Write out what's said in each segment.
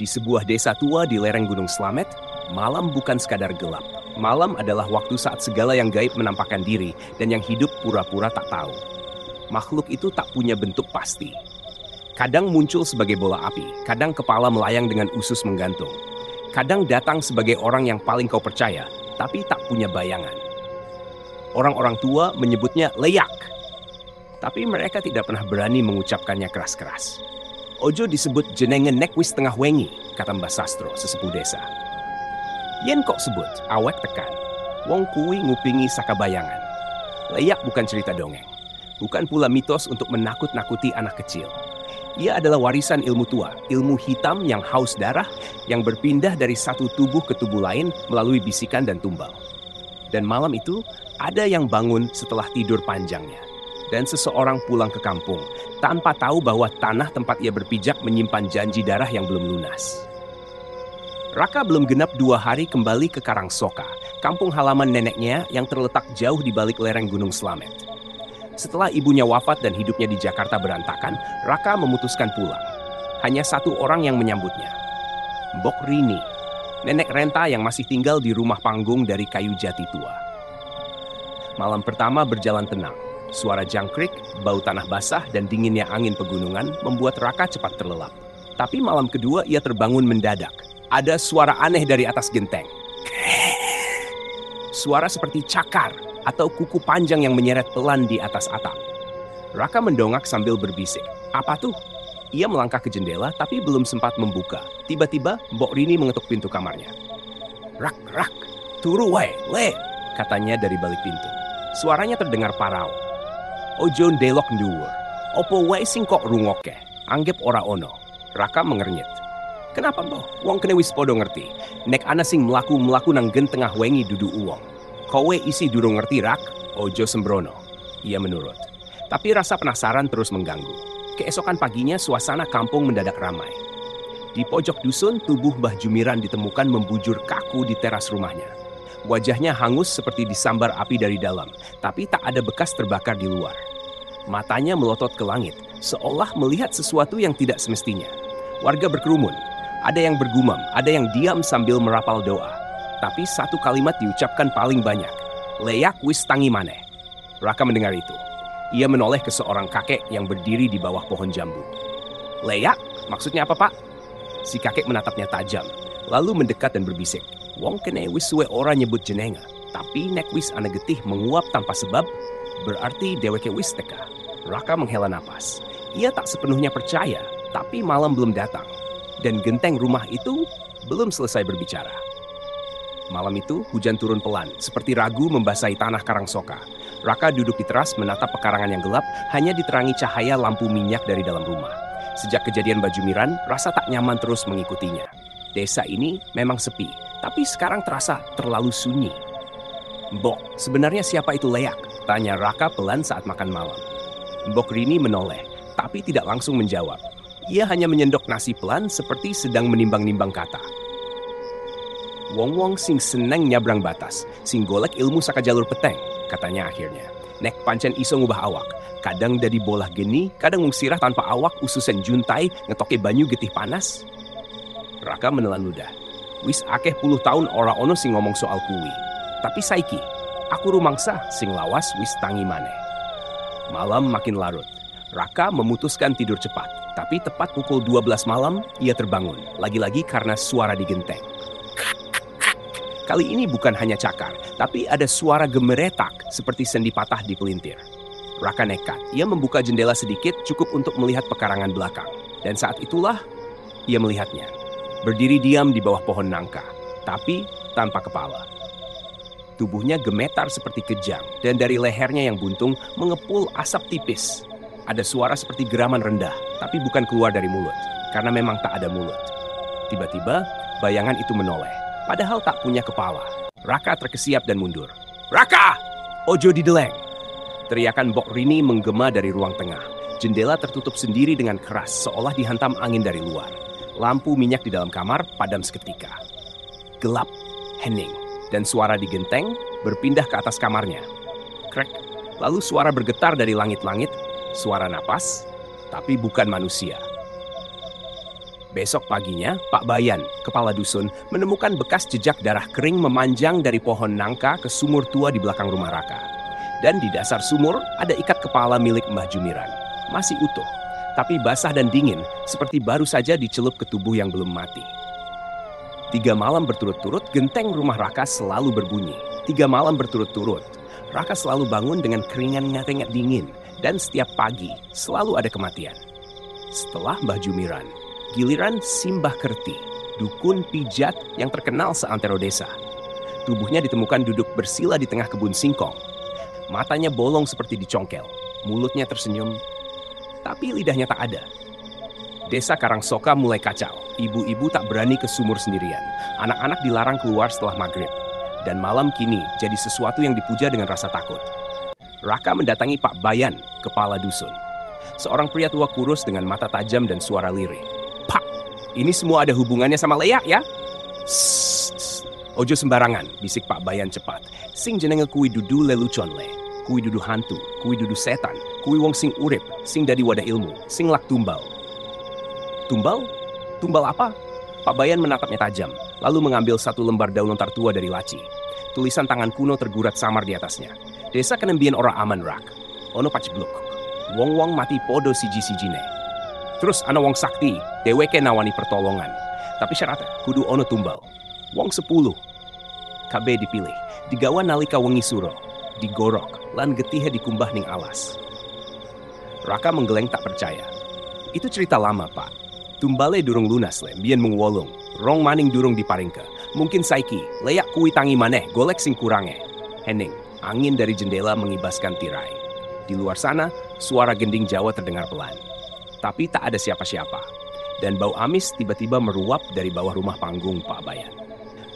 Di sebuah desa tua di lereng Gunung Slamet, malam bukan sekadar gelap. Malam adalah waktu saat segala yang gaib menampakkan diri dan yang hidup pura-pura tak tahu. Makhluk itu tak punya bentuk pasti. Kadang muncul sebagai bola api, kadang kepala melayang dengan usus menggantung. Kadang datang sebagai orang yang paling kau percaya, tapi tak punya bayangan. Orang-orang tua menyebutnya leyak, tapi mereka tidak pernah berani mengucapkannya keras-keras. Ojo disebut jenengan nek wis tengah wengi, kata Mbah Sastro, sesepuh desa. Yen kok sebut, awek tekan. Wong kuwi ngupingi saka bayangan. Leyak bukan cerita dongeng. Bukan pula mitos untuk menakut-nakuti anak kecil. Ia adalah warisan ilmu tua, ilmu hitam yang haus darah, yang berpindah dari satu tubuh ke tubuh lain melalui bisikan dan tumbal. Dan malam itu, ada yang bangun setelah tidur panjangnya. Dan seseorang pulang ke kampung, tanpa tahu bahwa tanah tempat ia berpijak menyimpan janji darah yang belum lunas. Raka belum genap 2 hari kembali ke Karangsoka, kampung halaman neneknya yang terletak jauh di balik lereng Gunung Slamet. Setelah ibunya wafat dan hidupnya di Jakarta berantakan, Raka memutuskan pulang. Hanya satu orang yang menyambutnya. Mbok Rini, nenek renta yang masih tinggal di rumah panggung dari kayu jati tua. Malam pertama berjalan tenang. Suara jangkrik, bau tanah basah, dan dinginnya angin pegunungan membuat Raka cepat terlelap. Tapi malam kedua ia terbangun mendadak. Ada suara aneh dari atas genteng. Suara seperti cakar atau kuku panjang yang menyeret pelan di atas atap. Raka mendongak sambil berbisik. Apa tuh? Ia melangkah ke jendela tapi belum sempat membuka. Tiba-tiba Mbok Rini mengetuk pintu kamarnya. Rak, turu wae, le, katanya dari balik pintu. Suaranya terdengar parau. Ojo ndelok nduwur. Opo wae sing kok rungokke? Anggep ora ono. Raka mengernyit. Kenapa mbah? Wong kene wis podo ngerti. Nek ana sing mlaku-mlaku nang gen tengah wengi dudu uwong. Kowe isi durung ngerti rak? Ojo sembrono. Ia menurut. Tapi rasa penasaran terus mengganggu. Keesokan paginya suasana kampung mendadak ramai. Di pojok dusun tubuh Mbah Jumiran ditemukan membujur kaku di teras rumahnya. Wajahnya hangus seperti disambar api dari dalam, tapi tak ada bekas terbakar di luar. Matanya melotot ke langit, seolah melihat sesuatu yang tidak semestinya. Warga berkerumun. Ada yang bergumam, ada yang diam sambil merapal doa. Tapi satu kalimat diucapkan paling banyak. Leyak wis tangi maneh. Raka mendengar itu. Ia menoleh ke seorang kakek yang berdiri di bawah pohon jambu. Leyak? Maksudnya apa, Pak? Si kakek menatapnya tajam, lalu mendekat dan berbisik. Wong kene wis suwe ora nyebut jenenga. Tapi nek wis ana getih menguap tanpa sebab, berarti dheweke wis teka. Raka menghela napas. Ia tak sepenuhnya percaya, tapi malam belum datang. Dan genteng rumah itu belum selesai berbicara. Malam itu hujan turun pelan, seperti ragu membasahi tanah Karangsoka. Raka duduk di teras menatap pekarangan yang gelap, hanya diterangi cahaya lampu minyak dari dalam rumah. Sejak kejadian Mbah Jumiran, rasa tak nyaman terus mengikutinya. Desa ini memang sepi, tapi sekarang terasa terlalu sunyi. Mbok, sebenarnya siapa itu Leyak? Tanya Raka pelan saat makan malam. Mbok Rini menoleh, tapi tidak langsung menjawab. Ia hanya menyendok nasi pelan seperti sedang menimbang-nimbang kata. Wong-wong sing seneng nyabrang batas, sing golek ilmu saka jalur peteng, katanya akhirnya. Nek pancen iso ngubah awak, kadang dadi bolah geni, kadang mung sirah tanpa awak ususen juntai ngetoke banyu getih panas. Raka menelan ludah. Wis akeh puluh tahun ora ono sing ngomong soal kuwi. Tapi saiki, aku rumangsa sing lawas wis tangi maneh. Malam makin larut. Raka memutuskan tidur cepat. Tapi tepat pukul 12 malam, ia terbangun. Lagi-lagi karena suara di genteng. Kali ini bukan hanya cakar, tapi ada suara gemeretak seperti sendi patah di pelintir. Raka nekat. Ia membuka jendela sedikit cukup untuk melihat pekarangan belakang. Dan saat itulah, ia melihatnya. Berdiri diam di bawah pohon nangka, tapi tanpa kepala. Tubuhnya gemetar seperti kejang, dan dari lehernya yang buntung mengepul asap tipis. Ada suara seperti geraman rendah, tapi bukan keluar dari mulut, karena memang tak ada mulut. Tiba-tiba, bayangan itu menoleh, padahal tak punya kepala. Raka terkesiap dan mundur. Raka! Ojo dideleng! Teriakan Mbok Rini menggema dari ruang tengah. Jendela tertutup sendiri dengan keras, seolah dihantam angin dari luar. Lampu minyak di dalam kamar padam seketika. Gelap, hening, dan suara di genteng berpindah ke atas kamarnya. Krek, lalu suara bergetar dari langit-langit, suara napas, tapi bukan manusia. Besok paginya, Pak Bayan, kepala dusun, menemukan bekas jejak darah kering memanjang dari pohon nangka ke sumur tua di belakang rumah Raka. Dan di dasar sumur ada ikat kepala milik Mbah Jumiran. Masih utuh, tapi basah dan dingin seperti baru saja dicelup ke tubuh yang belum mati. 3 malam berturut-turut, genteng rumah Raka selalu berbunyi. 3 malam berturut-turut, Raka selalu bangun dengan keringat dingin. Dan setiap pagi, selalu ada kematian. Setelah Mbah Jumiran, giliran Simbah Kerti, dukun pijat yang terkenal seantero desa. Tubuhnya ditemukan duduk bersila di tengah kebun singkong. Matanya bolong seperti dicongkel, mulutnya tersenyum, tapi lidahnya tak ada. Desa Karangsoka mulai kacau. Ibu-ibu tak berani ke sumur sendirian. Anak-anak dilarang keluar setelah maghrib. Dan malam kini jadi sesuatu yang dipuja dengan rasa takut. Raka mendatangi Pak Bayan, kepala dusun. Seorang pria tua kurus dengan mata tajam dan suara lirih. "Pak, ini semua ada hubungannya sama Leak ya?" "Sss, ojo sembarangan," bisik Pak Bayan cepat. "Sing jenenge kui dudu lelucon le. Kui dudu hantu, kui dudu setan, kui wong sing urip, sing dadi wadah ilmu, sing lak tumbal." "Tumbal? Tumbal apa?" Pak Bayan menatapnya tajam, lalu mengambil satu lembar daun lontar tua dari laci. Tulisan tangan kuno tergurat samar di atasnya. "Desa kenembien ora aman rak. Ono pacblok. Wong-wong mati podo siji-sijine. Terus ana wong sakti, dheweke nawani pertolongan. Tapi syaratnya kudu ono tumbal. Wong 10. KB dipilih, digawa nalika wengi suro, digorok, lan getihe dikumbah ning alas." Raka menggeleng tak percaya. "Itu cerita lama, Pak. Tumbale durung lunas le, biyen mung wolung. Rong maning durung diparingke. Mungkin saiki, leyak kuwi tangi maneh, golek sing kurange." Hening, angin dari jendela mengibaskan tirai. Di luar sana, suara gending Jawa terdengar pelan. Tapi tak ada siapa-siapa. Dan bau amis tiba-tiba meruap dari bawah rumah panggung Pak Bayan.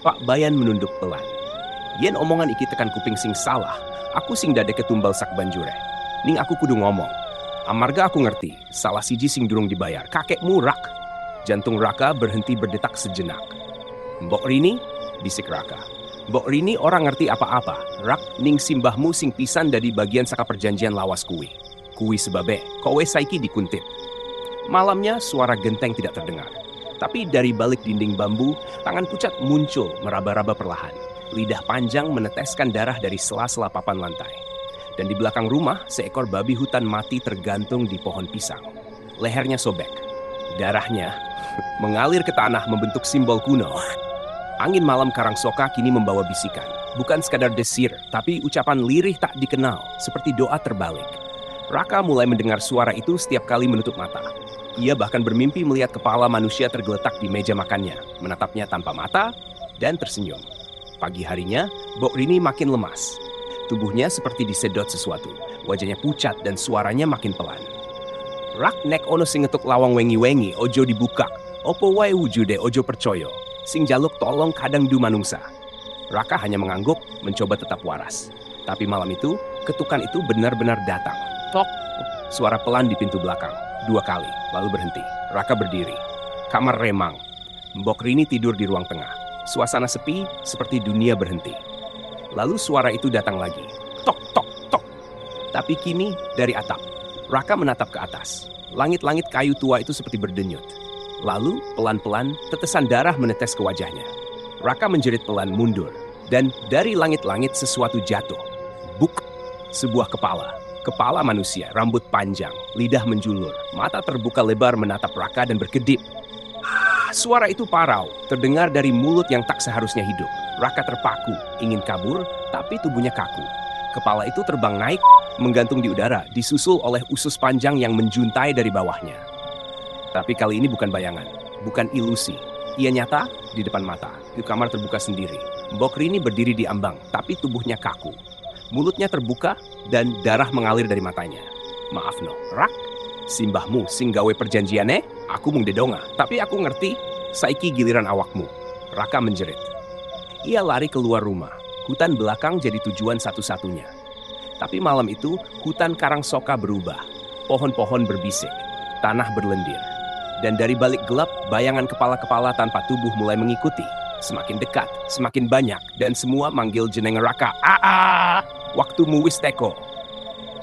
Pak Bayan menunduk pelan. "Yen omongan iki tekan kuping sing salah, aku sing dadeke tumbal sak banjure. Ning aku kudu ngomong. Amarga aku ngerti, salah siji sing durung dibayar, kakekmu Rak." Jantung Raka berhenti berdetak sejenak. "Mbok Rini?" bisik Raka. "Mbok Rini orang ngerti apa-apa. Rak, ning simbahmu sing pisan dadi bagian saka perjanjian lawas kuwi. Kuwi sebabe, kowe saiki dikuntip." Malamnya suara genteng tidak terdengar. Tapi dari balik dinding bambu, tangan pucat muncul meraba-raba perlahan. Lidah panjang meneteskan darah dari sela-sela papan lantai. Dan di belakang rumah, seekor babi hutan mati tergantung di pohon pisang. Lehernya sobek. Darahnya mengalir ke tanah membentuk simbol kuno. Angin malam Karangsoka kini membawa bisikan. Bukan sekadar desir, tapi ucapan lirih tak dikenal, seperti doa terbalik. Raka mulai mendengar suara itu setiap kali menutup mata. Ia bahkan bermimpi melihat kepala manusia tergeletak di meja makannya, menatapnya tanpa mata, dan tersenyum. Pagi harinya, Mbok Rini makin lemas. Tubuhnya seperti disedot sesuatu, wajahnya pucat dan suaranya makin pelan. "Rak nek ono sing ngetuk lawang wengi-wengi, ojo dibukak. Opo wae wujude ojo percoyo. Sing jaluk tolong kadang du manungsa." Raka hanya mengangguk, mencoba tetap waras. Tapi malam itu, ketukan itu benar-benar datang. Tok, suara pelan di pintu belakang. 2 kali, lalu berhenti. Raka berdiri. Kamar remang. Mbok Rini tidur di ruang tengah. Suasana sepi, seperti dunia berhenti. Lalu suara itu datang lagi. Tok, tok, tok. Tapi kini dari atap. Raka menatap ke atas. Langit-langit kayu tua itu seperti berdenyut. Lalu, pelan-pelan, tetesan darah menetes ke wajahnya. Raka menjerit pelan mundur. Dan dari langit-langit sesuatu jatuh. Buk! Sebuah kepala. Kepala manusia, rambut panjang, lidah menjulur. Mata terbuka lebar menatap Raka dan berkedip. Suara itu parau, terdengar dari mulut yang tak seharusnya hidup. Raka terpaku, ingin kabur, tapi tubuhnya kaku. Kepala itu terbang naik, menggantung di udara, disusul oleh usus panjang yang menjuntai dari bawahnya. Tapi kali ini bukan bayangan, bukan ilusi. Ia nyata di depan mata. Di kamar terbuka sendiri. Mbok Rini berdiri di ambang, tapi tubuhnya kaku. Mulutnya terbuka dan darah mengalir dari matanya. "Maaf no, Rak, simbahmu sing gawe perjanjiane, aku mung dedonga. Tapi aku ngerti, saiki giliran awakmu." Raka menjerit. Ia lari keluar rumah. Hutan belakang jadi tujuan satu-satunya. Tapi malam itu, hutan Karangsoka berubah. Pohon-pohon berbisik, tanah berlendir. Dan dari balik gelap, bayangan kepala-kepala tanpa tubuh mulai mengikuti. Semakin dekat, semakin banyak, dan semua manggil jeneng Raka. "Aa! Waktumu wis teko."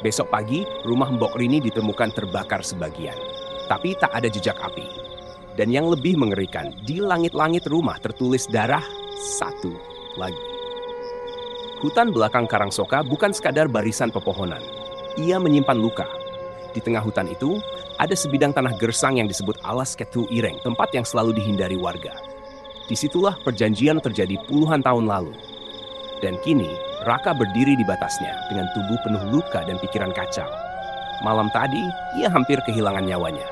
Besok pagi, rumah Mbok Rini ditemukan terbakar sebagian. Tapi tak ada jejak api. Dan yang lebih mengerikan, di langit-langit rumah tertulis darah satu lagi. Hutan belakang Karangsoka bukan sekadar barisan pepohonan. Ia menyimpan luka. Di tengah hutan itu, ada sebidang tanah gersang yang disebut Alas Ketu Ireng, tempat yang selalu dihindari warga. Disitulah perjanjian terjadi puluhan tahun lalu. Dan kini, Raka berdiri di batasnya dengan tubuh penuh luka dan pikiran kacau. Malam tadi, ia hampir kehilangan nyawanya.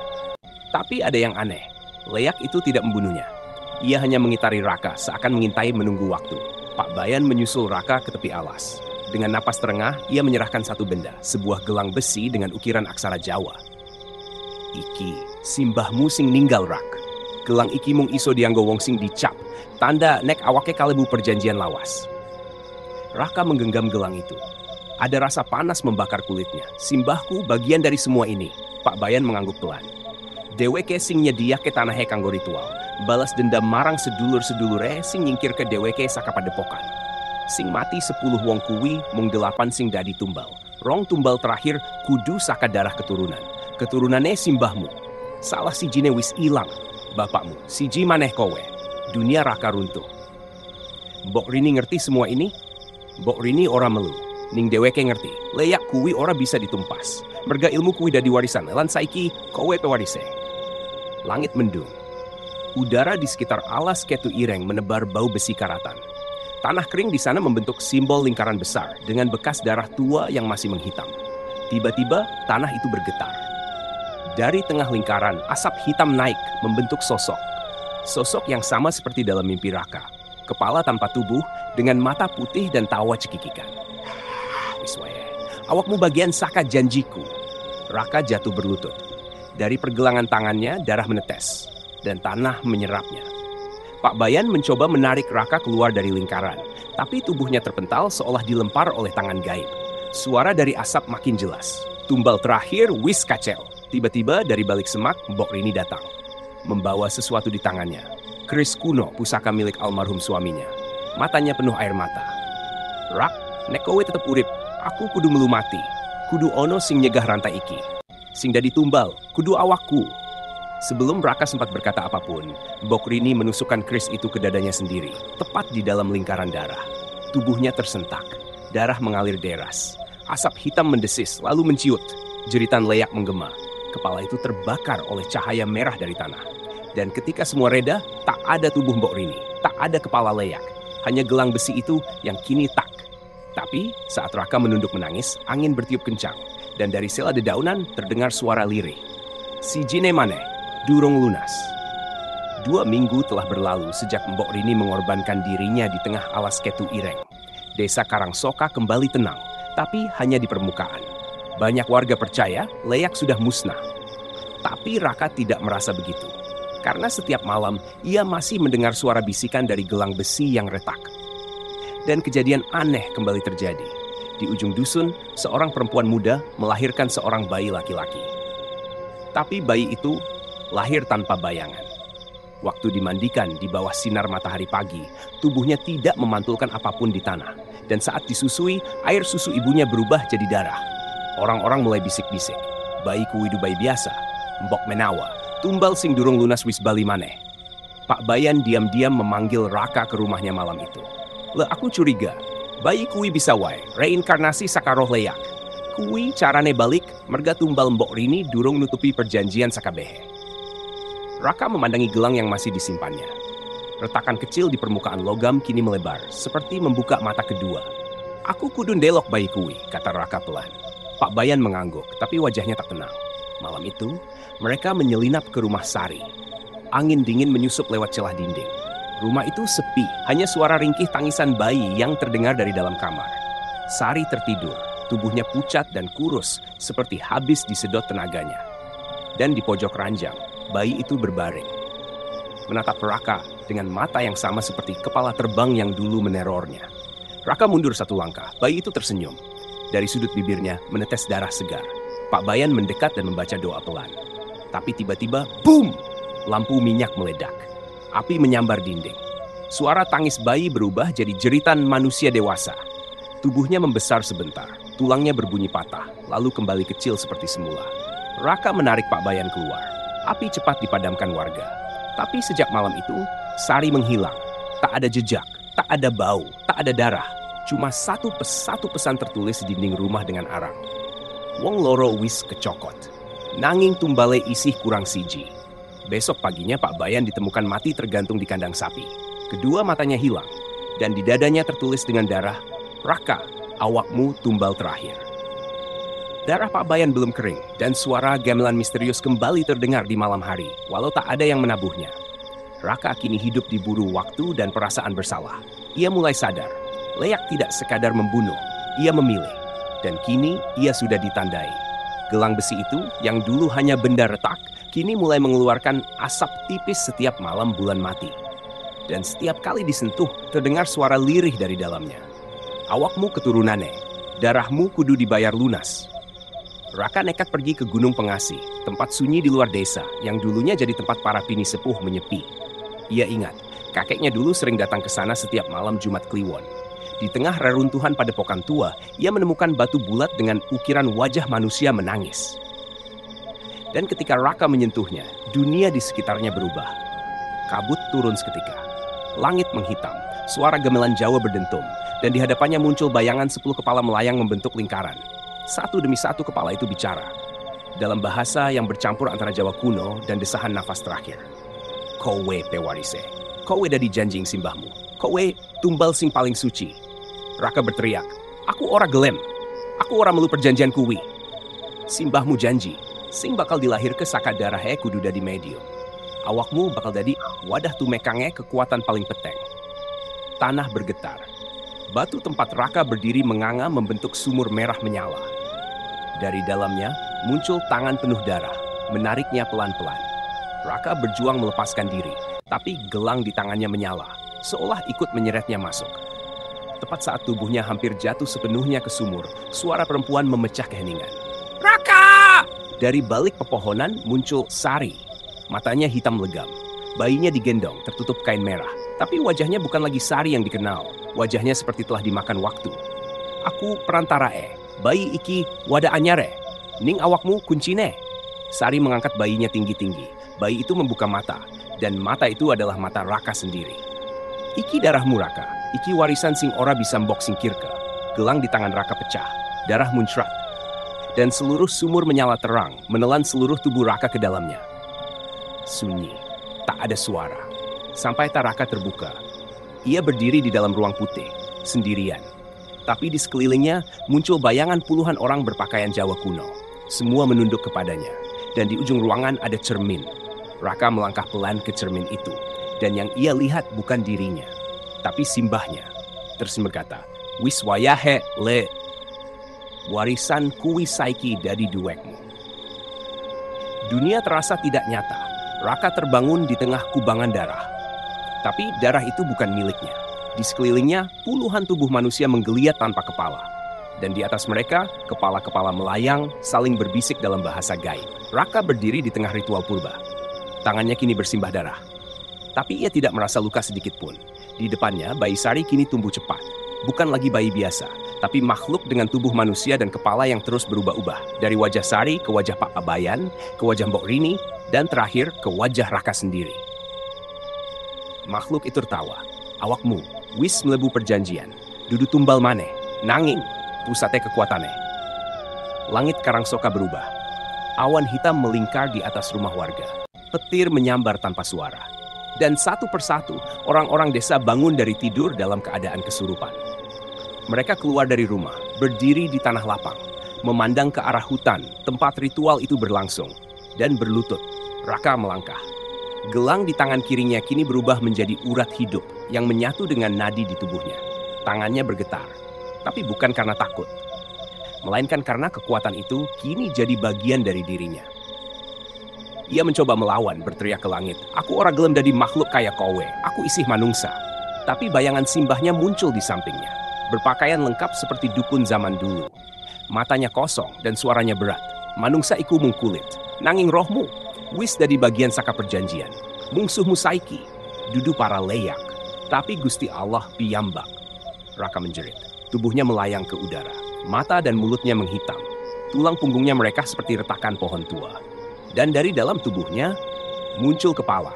Tapi ada yang aneh. Leyak itu tidak membunuhnya. Ia hanya mengitari Raka seakan mengintai menunggu waktu. Pak Bayan menyusul Raka ke tepi alas. Dengan napas terengah, ia menyerahkan satu benda, sebuah gelang besi dengan ukiran aksara Jawa. Iki, simbahmu sing ninggal Rak. Gelang iki mung iso dianggo wong sing dicap, tanda nek awake kalebu perjanjian lawas. Raka menggenggam gelang itu. Ada rasa panas membakar kulitnya. Simbahku bagian dari semua ini. Pak Bayan mengangguk pelan. Deweke sing nyediake tanahe kanggo ritual. Balas dendam marang sedulur-sedulure sing nyingkir ke deweke saka padepokan. Sing mati 10 wong kuwi mung 8 sing dadi tumbal. Rong tumbal terakhir kudu saka darah keturunan. Keturunane simbahmu. Salah sijine wis ilang. Bapakmu, siji maneh kowe. Dunia Raka runtuh. Mbok Rini ngerti semua ini? Mbok Rini ora melu. Ning deweke ngerti, leyak kuwi ora bisa ditumpas. Merga ilmu kuwi dadi warisan, lan saiki kowe pewarise. Langit mendung. Udara di sekitar Alas Ketu Ireng menebar bau besi karatan. Tanah kering di sana membentuk simbol lingkaran besar dengan bekas darah tua yang masih menghitam. Tiba-tiba tanah itu bergetar. Dari tengah lingkaran, asap hitam naik membentuk sosok. Sosok yang sama seperti dalam mimpi Raka. Kepala tanpa tubuh dengan mata putih dan tawa cekikikan. Wiswaye, awakmu bagian saka janjiku. Raka jatuh berlutut. Dari pergelangan tangannya, darah menetes, dan tanah menyerapnya. Pak Bayan mencoba menarik Raka keluar dari lingkaran, tapi tubuhnya terpental seolah dilempar oleh tangan gaib. Suara dari asap makin jelas. Tumbal terakhir, wis kacel. Tiba-tiba dari balik semak, Mbok Rini datang. Membawa sesuatu di tangannya. Keris kuno, pusaka milik almarhum suaminya. Matanya penuh air mata. Rak, nek kowe tetep urip, aku kudu melu mati. Kudu ono sing nyegah rantai iki. Sing dadi tumbal, kudu awakku. Sebelum Raka sempat berkata apapun, Mbok Rini menusukkan keris itu ke dadanya sendiri, tepat di dalam lingkaran darah. Tubuhnya tersentak, darah mengalir deras. Asap hitam mendesis, lalu menciut. Jeritan leyak menggema. Kepala itu terbakar oleh cahaya merah dari tanah. Dan ketika semua reda, tak ada tubuh Mbok Rini, tak ada kepala leyak. Hanya gelang besi itu yang kini tak. Tapi saat Raka menunduk menangis, angin bertiup kencang. Dan dari sela dedaunan terdengar suara lirih. Si Jine maneh, durung lunas. 2 minggu telah berlalu sejak Mbok Rini mengorbankan dirinya di tengah Alas Ketu Ireng. Desa Karangsoka kembali tenang, tapi hanya di permukaan. Banyak warga percaya leyak sudah musnah. Tapi Raka tidak merasa begitu. Karena setiap malam ia masih mendengar suara bisikan dari gelang besi yang retak. Dan kejadian aneh kembali terjadi. Di ujung dusun, seorang perempuan muda melahirkan seorang bayi laki-laki. Tapi bayi itu lahir tanpa bayangan. Waktu dimandikan di bawah sinar matahari pagi, tubuhnya tidak memantulkan apapun di tanah. Dan saat disusui, air susu ibunya berubah jadi darah. Orang-orang mulai bisik-bisik. Bayi kuwidu bayi biasa, mbok menawa, tumbal sing durung lunas wis bali maneh. Pak Bayan diam-diam memanggil Raka ke rumahnya malam itu. Aku curiga, bayi kuwi bisa wae, reinkarnasi saka roh leyak. Kuwi carane balik, merga tumbal Mbok Rini durung nutupi perjanjian sakabehe. Raka memandangi gelang yang masih disimpannya. Retakan kecil di permukaan logam kini melebar, seperti membuka mata kedua. Aku kudu ndelok bayi kuwi, kata Raka pelan. Pak Bayan mengangguk, tapi wajahnya tak tenang. Malam itu, mereka menyelinap ke rumah Sari. Angin dingin menyusup lewat celah dinding. Rumah itu sepi, hanya suara ringkih tangisan bayi yang terdengar dari dalam kamar. Sari tertidur, tubuhnya pucat dan kurus, seperti habis disedot tenaganya. Dan di pojok ranjang, bayi itu berbaring. Menatap Raka dengan mata yang sama seperti kepala terbang yang dulu menerornya. Raka mundur 1 langkah, bayi itu tersenyum. Dari sudut bibirnya menetes darah segar. Pak Bayan mendekat dan membaca doa pelan. Tapi tiba-tiba, boom! Lampu minyak meledak. Api menyambar dinding. Suara tangis bayi berubah jadi jeritan manusia dewasa. Tubuhnya membesar sebentar, tulangnya berbunyi patah, lalu kembali kecil seperti semula. Raka menarik Pak Bayan keluar. Api cepat dipadamkan warga. Tapi sejak malam itu, Sari menghilang. Tak ada jejak, tak ada bau, tak ada darah. Cuma satu pesan tertulis di dinding rumah dengan arang. Wong loro wis kecokot. Nanging tumbale isih kurang siji. Besok paginya Pak Bayan ditemukan mati tergantung di kandang sapi. Kedua matanya hilang. Dan di dadanya tertulis dengan darah, "Raka, awakmu tumbal terakhir." Darah Pak Bayan belum kering, dan suara gamelan misterius kembali terdengar di malam hari, walau tak ada yang menabuhnya. Raka kini hidup diburu waktu dan perasaan bersalah. Ia mulai sadar, Leak tidak sekadar membunuh, ia memilih. Dan kini ia sudah ditandai. Gelang besi itu, yang dulu hanya benda retak, kini mulai mengeluarkan asap tipis setiap malam bulan mati. Dan setiap kali disentuh, terdengar suara lirih dari dalamnya. "Awakmu keturunane, darahmu kudu dibayar lunas." Raka nekat pergi ke Gunung Pengasih, tempat sunyi di luar desa yang dulunya jadi tempat para pini sepuh menyepi. Ia ingat, kakeknya dulu sering datang ke sana setiap malam Jumat Kliwon. Di tengah reruntuhan padepokan tua, ia menemukan batu bulat dengan ukiran wajah manusia menangis. Dan ketika Raka menyentuhnya, dunia di sekitarnya berubah. Kabut turun seketika. Langit menghitam, suara gamelan Jawa berdentum, dan di hadapannya muncul bayangan 10 kepala melayang membentuk lingkaran. Satu demi satu kepala itu bicara, dalam bahasa yang bercampur antara Jawa kuno dan desahan nafas terakhir. "Kowe pewarise, kowe dadi janjing simbahmu, kowe tumbal sing paling suci." Raka berteriak, "Aku ora gelem, aku ora melu perjanjian kuwi. Simbahmu janji, sing bakal dilahir ke saka darahe kudu dadi medium. Awakmu bakal dadi wadah tumekange kekuatan paling peteng." Tanah bergetar. Batu tempat Raka berdiri menganga membentuk sumur merah menyala. Dari dalamnya muncul tangan penuh darah, menariknya pelan-pelan. Raka berjuang melepaskan diri, tapi gelang di tangannya menyala, seolah ikut menyeretnya masuk. Tepat saat tubuhnya hampir jatuh sepenuhnya ke sumur, suara perempuan memecah keheningan. "Raka!" Dari balik pepohonan muncul Sari. Matanya hitam legam. Bayinya digendong, tertutup kain merah. Tapi wajahnya bukan lagi Sari yang dikenal. Wajahnya seperti telah dimakan waktu. "Aku perantarae, bayi iki wada anyare. Ning awakmu kuncine." Sari mengangkat bayinya tinggi-tinggi. Bayi itu membuka mata, dan mata itu adalah mata Raka sendiri. "Iki darahmu Raka, iki warisan sing ora bisa mbok singkirke." Gelang di tangan Raka pecah, darah muncrat. Dan seluruh sumur menyala terang, menelan seluruh tubuh Raka ke dalamnya. Sunyi, tak ada suara. Sampai Raka terbuka. Ia berdiri di dalam ruang putih, sendirian. Tapi di sekelilingnya muncul bayangan puluhan orang berpakaian Jawa kuno. Semua menunduk kepadanya. Dan di ujung ruangan ada cermin. Raka melangkah pelan ke cermin itu. Dan yang ia lihat bukan dirinya, tapi simbahnya. Terus berkata, "Wis wayahe le, warisan kuwi saiki dadi duwekmu." Dunia terasa tidak nyata. Raka terbangun di tengah kubangan darah. Tapi darah itu bukan miliknya. Di sekelilingnya, puluhan tubuh manusia menggeliat tanpa kepala. Dan di atas mereka, kepala-kepala melayang, saling berbisik dalam bahasa gaib. Raka berdiri di tengah ritual purba. Tangannya kini bersimbah darah. Tapi ia tidak merasa luka sedikit pun. Di depannya, bayi Sari kini tumbuh cepat. Bukan lagi bayi biasa, tapi makhluk dengan tubuh manusia dan kepala yang terus berubah-ubah. Dari wajah Sari ke wajah Pak Abayan, ke wajah Mbok Rini, dan terakhir ke wajah Raka sendiri. Makhluk itu tertawa. "Awakmu, wis melebu perjanjian. Dudu tumbal maneh, nanging, pusate kekuatane." Langit Karangsoka berubah. Awan hitam melingkar di atas rumah warga. Petir menyambar tanpa suara. Dan satu persatu, orang-orang desa bangun dari tidur dalam keadaan kesurupan. Mereka keluar dari rumah, berdiri di tanah lapang, memandang ke arah hutan, tempat ritual itu berlangsung, dan berlutut. Raka melangkah. Gelang di tangan kirinya kini berubah menjadi urat hidup yang menyatu dengan nadi di tubuhnya. Tangannya bergetar, tapi bukan karena takut, melainkan karena kekuatan itu kini jadi bagian dari dirinya. Ia mencoba melawan, berteriak ke langit, "Aku ora gelem dadi makhluk kaya kowe, aku isih manungsa." Tapi bayangan simbahnya muncul di sampingnya, berpakaian lengkap seperti dukun zaman dulu. Matanya kosong dan suaranya berat. "Manungsa iku mung kulit, nanging rohmu wis dadi bagian saka perjanjian. Mungsuhmu saiki dudu para leyak, tapi Gusti Allah piyambak." Raka menjerit. Tubuhnya melayang ke udara. Mata dan mulutnya menghitam. Tulang punggungnya mereka seperti retakan pohon tua. Dan dari dalam tubuhnya muncul kepala.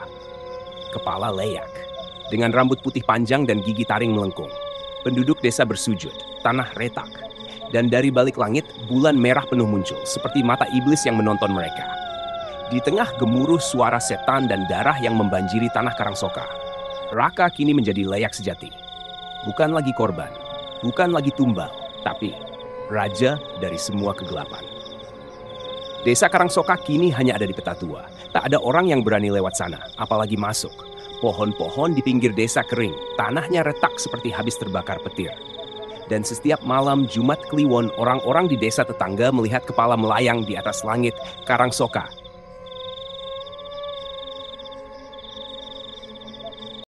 kepala leyak. Dengan rambut putih panjang dan gigi taring melengkung. Penduduk desa bersujud, tanah retak. Dan dari balik langit, bulan merah penuh muncul, seperti mata iblis yang menonton mereka. Di tengah gemuruh suara setan dan darah yang membanjiri tanah Karangsoka, Raka kini menjadi leyak sejati. Bukan lagi korban, bukan lagi tumbal, tapi raja dari semua kegelapan. Desa Karangsoka kini hanya ada di peta tua. Tak ada orang yang berani lewat sana, apalagi masuk. Pohon-pohon di pinggir desa kering, tanahnya retak seperti habis terbakar petir. Dan setiap malam Jumat Kliwon, orang-orang di desa tetangga melihat kepala melayang di atas langit Karangsoka